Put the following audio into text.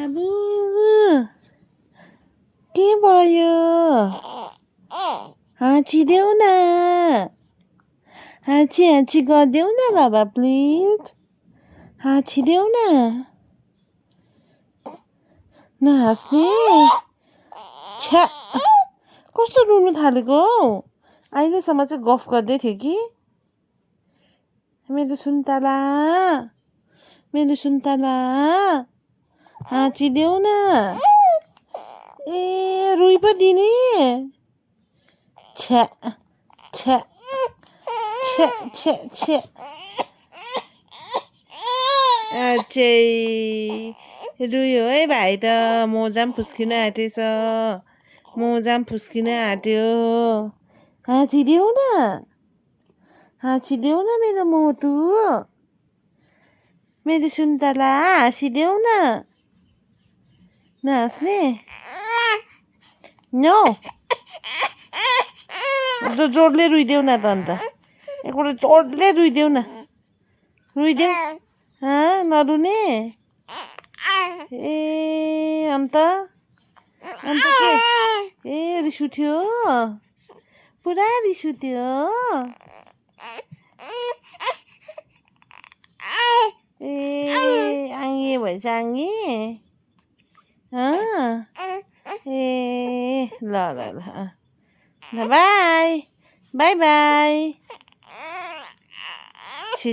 बाबु के भयो हाँचिदेऊ न हाँची गरिदेऊ न बाबा प्लिज हाँचिदेऊ न नहाँस्ने छ्या कस्तो रुनु थालेको हौ अहिलेसम्म चाहिँ गफ गर्दै थियो कि मेरो सुन्तला हाँचिदेऊ न ए रुई पो दिने छ्या छ्या छ्या छ्या छ्या अचै रुयो है भाइ त मोजा पनि फुस्किन आँटेछ हाँचिदेऊ न मेरो मोतु मेरो सुन्तला हाँसिदेऊ न नहाँस्ने नो जोडले रुइदेऊ न त अन्त एकपल्ट जोडले रुइदेऊ न नरुने ए अन्त के ए रिस उठ्यो पुरा रिस उठ्यो ए आङ्गे भएछ आङ्गे ए ल बाई बाई छी